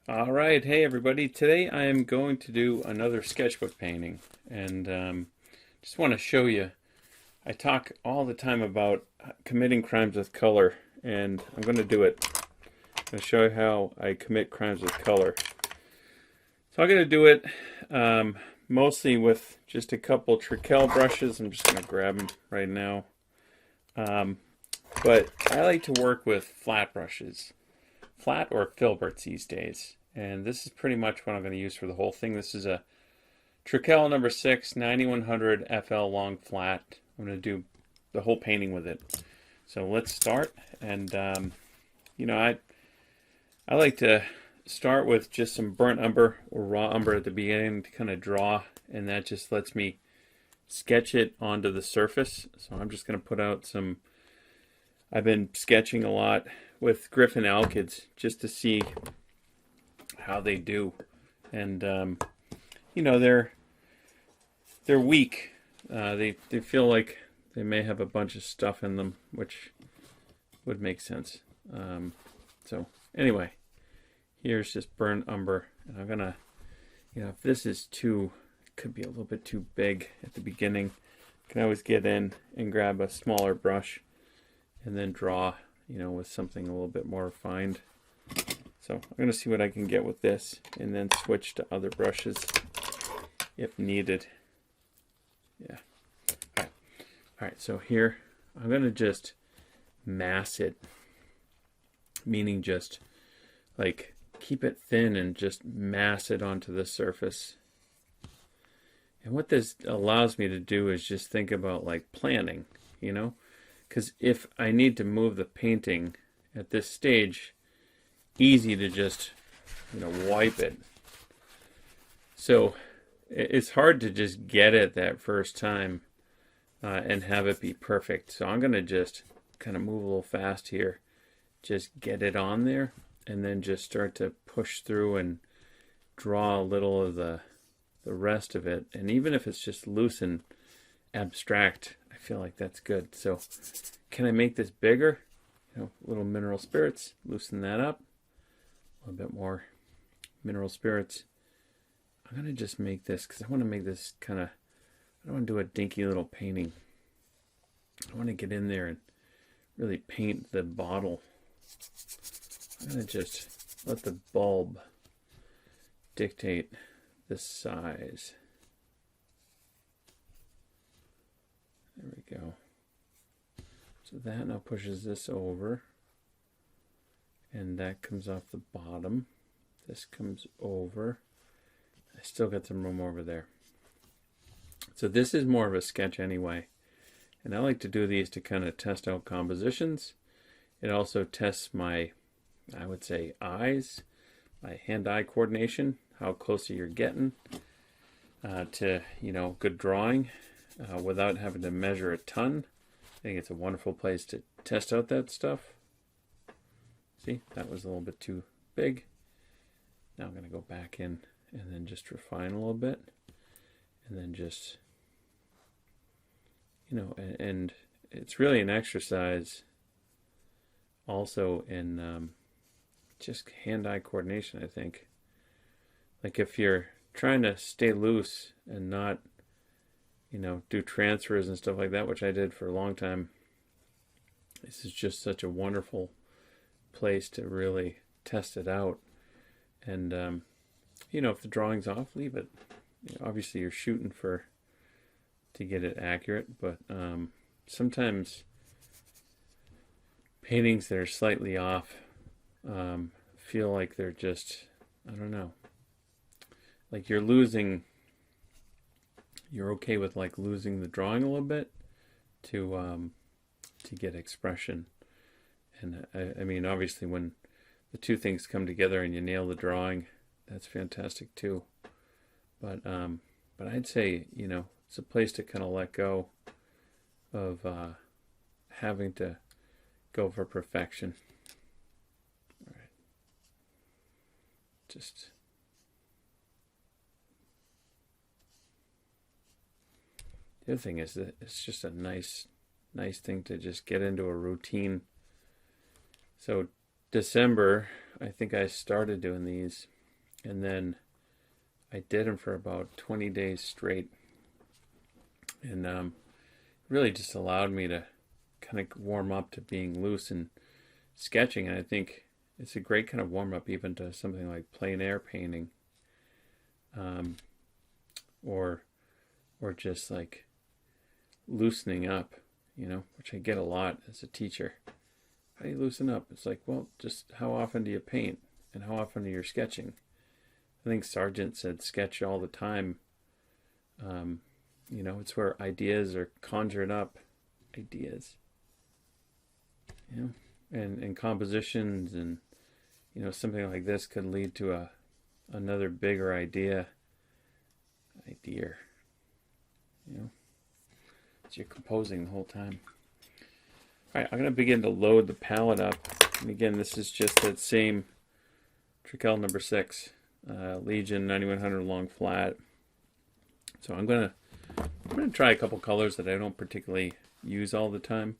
All right, hey everybody. Today I am going to do another sketchbook painting, and just want to show you. I talk all the time about committing crimes with color, and I'm going to do it. I'm going to show you how I commit crimes with color. So I'm going to do it mostly with just a couple Treckel brushes. I'm just going to grab them right now. But I like to work with flat brushes, flat or filberts these days. And this is pretty much what I'm going to use for the whole thing. This is a Treckel number 6 9100 FL long flat. I'm going to do the whole painting with it. So let's start. And I like to start with just some burnt umber or raw umber at the beginning to kind of draw, and that just lets me sketch it onto the surface. So I'm just going to put out some. I've been sketching a lot with Griffin alkyds just to see how they do, and they're weak. They feel like they may have a bunch of stuff in them, which would make sense. So anyway, here's just burnt umber, and I'm gonna, if this is too, could be a little bit too big at the beginning, I can always get in and grab a smaller brush and then draw, with something a little bit more refined. So I'm going to see what I can get with this and then switch to other brushes if needed. Yeah. All right. So here I'm going to just mass it, meaning just like keep it thin and just mass it onto the surface. And what this allows me to do is just think about like planning, because if I need to move the painting at this stage, easy to just wipe it. So it's hard to just get it that first time and have it be perfect. So I'm going to just kind of move a little fast here, just get it on there, and then just start to push through and draw a little of the rest of it. And even if it's just loose and abstract, I feel like that's good. So can I make this bigger? Little mineral spirits, loosen that up. A little bit more mineral spirits. I'm going to just make this because I want to make this I don't want to do a dinky little painting. I want to get in there and really paint the bottle. I'm going to just let the bulb dictate the size. There we go. So that now pushes this over, and that comes off the bottom. This comes over. I still got some room over there. So this is more of a sketch anyway, and I like to do these to kind of test out compositions. It also tests my, I would say, eyes, my hand-eye coordination, how close you're getting to good drawing without having to measure a ton. I think it's a wonderful place to test out that stuff. See, that was a little bit too big. Now I'm going to go back in and then just refine a little bit. And then just, and it's really an exercise also in just hand-eye coordination, I think. Like if you're trying to stay loose and not do transfers and stuff like that, which I did for a long time. This is just such a wonderful place to really test it out. And, if the drawing's off, leave it. Obviously, you're shooting to get it accurate, but sometimes paintings that are slightly off feel like they're just, I don't know, like you're okay with like losing the drawing a little bit to get expression. And I mean, obviously when the two things come together and you nail the drawing, that's fantastic too. But I'd say, it's a place to kind of let go of having to go for perfection. All right. Just the other thing is that it's just a nice thing to just get into a routine. So December, I think I started doing these. and then I did them for about 20 days straight, and really just allowed me to kind of warm up to being loose and sketching. And I think it's a great kind of warm up even to something like plein air painting, or just like loosening up, which I get a lot as a teacher. How do you loosen up? It's like, well, just how often do you paint and how often are you sketching? I think Sargent said sketch all the time. It's where ideas are conjured up. Ideas. And compositions, and something like this could lead to another bigger idea. So you're composing the whole time. All right, I'm going to begin to load the palette up. And again, this is just that same Treckel number 6, Legion 9100 long flat. So I'm going to try a couple colors that I don't particularly use all the time.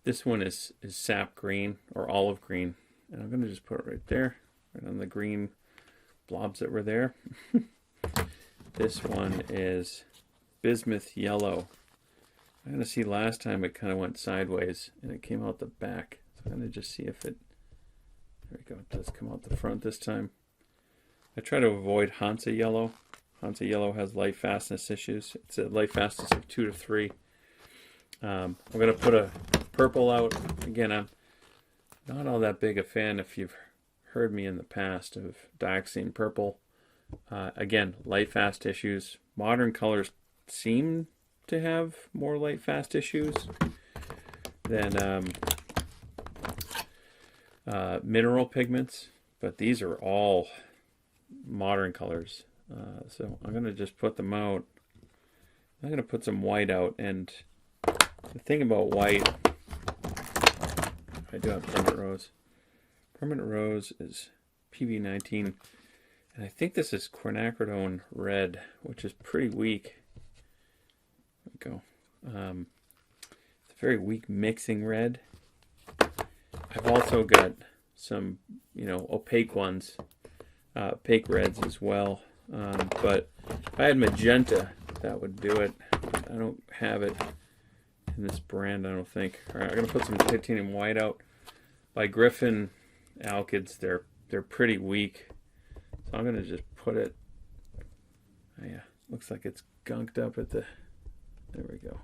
This one is sap green or olive green, and I'm going to just put it right there, right on the green blobs that were there. This one is bismuth yellow. I'm going to see last time it kind of went sideways and it came out the back. So I'm going to just see if it, there we go, it does come out the front this time. I try to avoid Hansa yellow. Hansa yellow has light fastness issues. It's a light fastness of 2 to 3. I'm going to put a purple out. Again, I'm not all that big a fan, if you've heard me in the past, of dioxazine purple. Again, light fast issues. Modern colors seem to have more light fast issues than mineral pigments, but these are all modern colors. So I'm going to just put them out. I'm going to put some white out, and the thing about white, I do have permanent rose. Permanent rose is PV19, and I think this is quinacridone red, which is pretty weak. There we go. It's a very weak mixing red. I've also got some, opaque ones, opaque reds as well. But if I had magenta, that would do it. I don't have it in this brand, I don't think. All right, I'm going to put some titanium white out. By Griffin alkyds, they're pretty weak. So I'm going to just put it. Oh, yeah, looks like it's gunked up at the. There we go.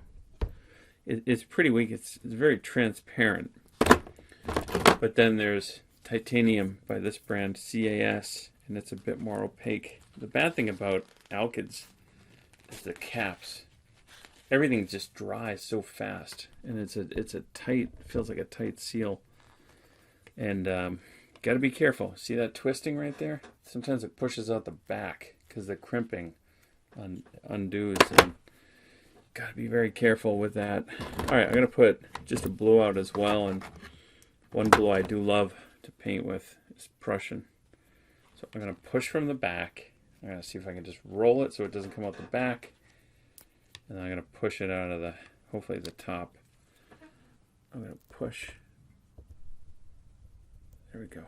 It's pretty weak. It's very transparent. But then there's titanium by this brand, CAS, and it's a bit more opaque. The bad thing about alkyds is the caps. Everything just dries so fast, and it's a tight, feels like a tight seal. And got to be careful. See that twisting right there? Sometimes it pushes out the back because the crimping undoes, and got to be very careful with that. All right, I'm going to put just a blue out as well, and one blue I do love to paint with is Prussian. So I'm going to push from the back. I'm going to see if I can just roll it so it doesn't come out the back. And then I'm going to push it out of hopefully the top. I'm going to push. There we go.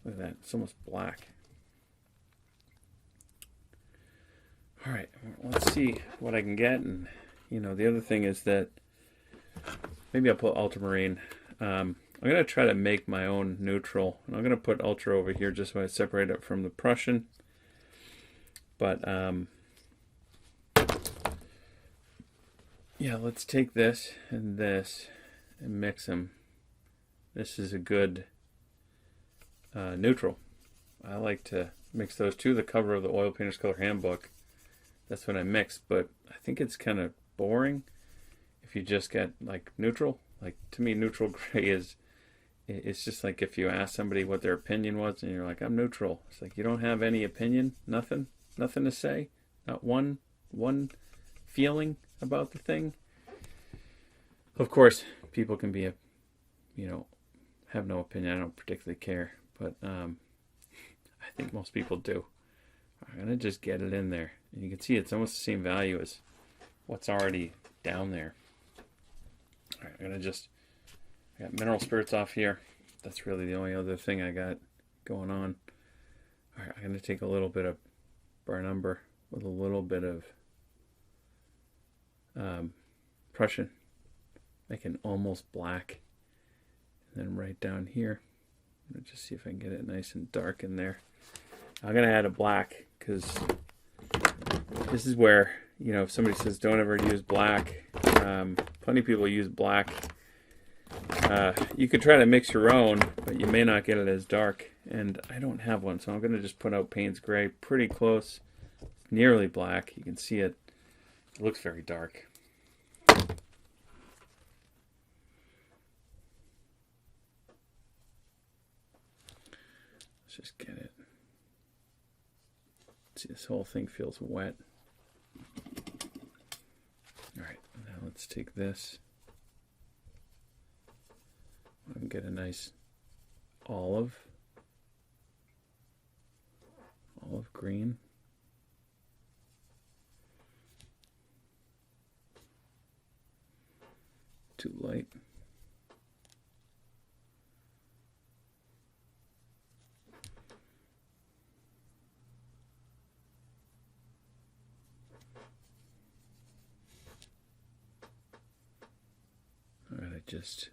Look at that. It's almost black. All right. Let's see what I can get. And, the other thing is that maybe I'll put ultramarine. I'm going to try to make my own neutral. And I'm going to put ultra over here just so I separate it from the Prussian. But, yeah, let's take this and mix them. This is a good neutral. I like to mix those two. The cover of the Oil Painter's Color Handbook, that's what I mix. But I think it's kind of boring if you just get like neutral. Like, to me, neutral gray it's just like if you ask somebody what their opinion was and you're like, I'm neutral. It's like you don't have any opinion, nothing to say, not one feeling about the thing. Of course, people can be have no opinion. I don't particularly care, but I think most people do. I'm gonna just get it in there, and you can see it's almost the same value as what's already down there. All right, I got mineral spirits off here. That's really the only other thing I got going on. All right, I'm going to take a little bit of burnt umber with a little bit of Prussian, make it almost black. And then right down here, let's just see if I can get it nice and dark in there. I'm going to add a black because this is where, if somebody says don't ever use black, plenty of people use black. You could try to mix your own, but you may not get it as dark. And I don't have one, so I'm going to just put out Payne's Gray pretty close. It's nearly black. You can see it. It looks very dark. Let's just get it. See, this whole thing feels wet. All right, now let's take this. And get a nice olive green. Too light. All right, just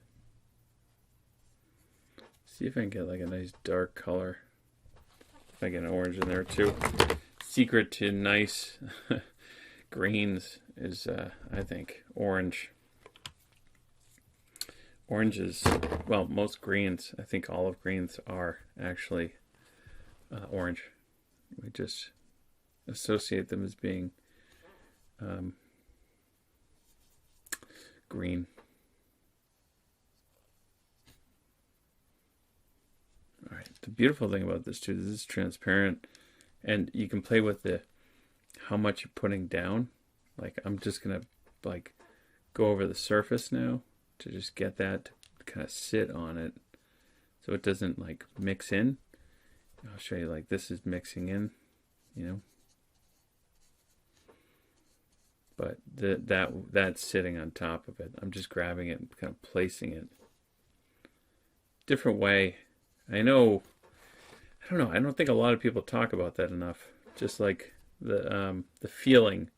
see if I can get like a nice dark color. If I get an orange in there too. Secret to nice greens is, I think, orange. Oranges, well, most greens, I think olive greens are actually orange. We just associate them as being green. All right. The beautiful thing about this too, this is transparent, and you can play with how much you're putting down. Like I'm just gonna go over the surface now to just get that to kind of sit on it, so it doesn't mix in. I'll show you this is mixing in, But that's sitting on top of it. I'm just grabbing it and kind of placing it. Different way. I don't know. I don't think a lot of people talk about that enough. Just like the feeling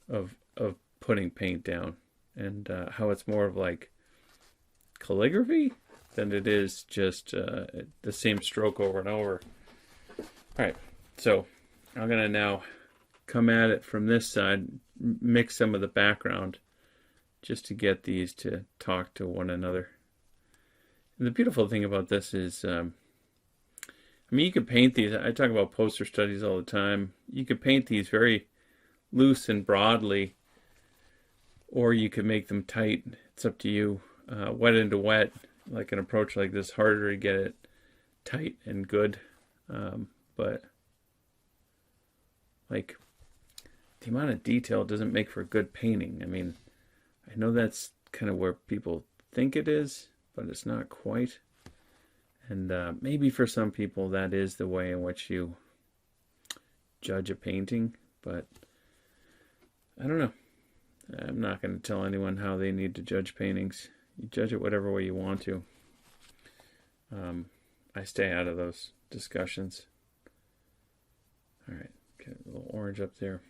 of putting paint down, and how it's more of calligraphy than it is just the same stroke over and over. All right, so I'm gonna now come at it from this side, mix some of the background, just to get these to talk to one another. And the beautiful thing about this is, you could paint these. I talk about poster studies all the time. You could paint these very loose and broadly, or you could make them tight. It's up to you. Wet into wet, like an approach like this, harder to get it tight and good. But the amount of detail doesn't make for a good painting. I know that's kind of where people think it is, but it's not quite. And maybe for some people that is the way in which you judge a painting, but I don't know. I'm not going to tell anyone how they need to judge paintings. You judge it whatever way you want to. I stay out of those discussions. All right, get a little orange up there.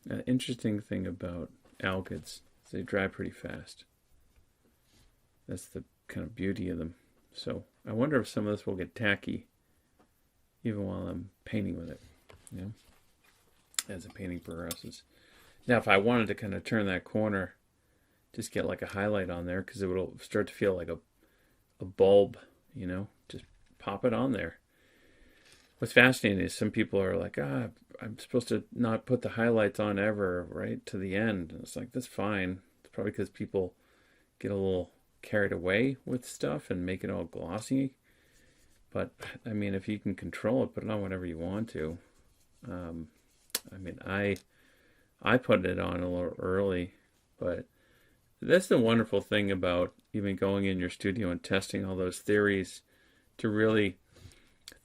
An interesting thing about alkyds is they dry pretty fast. That's the kind of beauty of them. So I wonder if some of this will get tacky even while I'm painting with it, as the painting progresses. Now if I wanted to kind of turn that corner, just get a highlight on there, because it will start to feel like a bulb, just pop it on there. What's fascinating is some people are like, I'm supposed to not put the highlights on ever, right, to the end. And it's that's fine. It's probably because people get a little carried away with stuff and make it all glossy. But, if you can control it, put it on whenever you want to. I put it on a little early, but that's the wonderful thing about even going in your studio and testing all those theories to really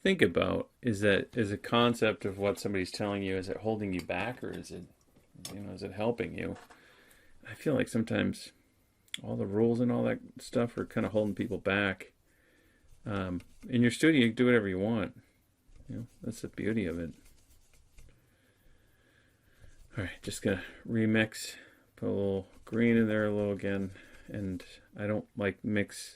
think about is a concept of what somebody's telling you. Is it holding you back, or is it helping you? I feel like sometimes all the rules and all that stuff are kind of holding people back. In your studio, you can do whatever you want. You know, that's the beauty of it. All right, just gonna remix. Put a little green in there a little again, and I don't like mix.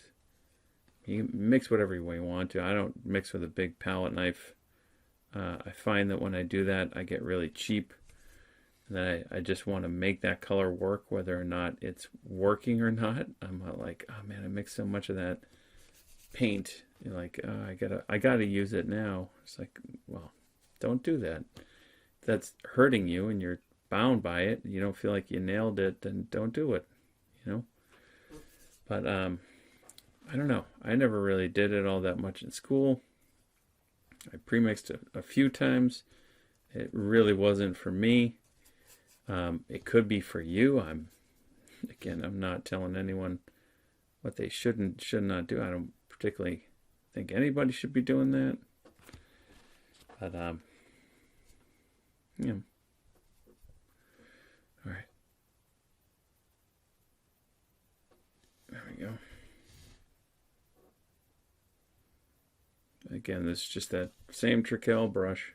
You can mix whatever way you want to. I don't mix with a big palette knife. I find that when I do that, I get really cheap. And then I just want to make that color work, whether or not it's working or not. I'm not like, oh man, I mixed so much of that paint. You're like, oh, I gotta use it now. It's like, well, don't do that. If that's hurting you, and you're bound by it. You don't feel like you nailed it, then don't do it. You know. But I don't know. I never really did it all that much in school. I premixed a few times. It really wasn't for me. It could be for you. I'm not telling anyone what they should not do. I don't particularly think anybody should be doing that. But yeah. All right. There we go. Again, this is just that same Treckel brush.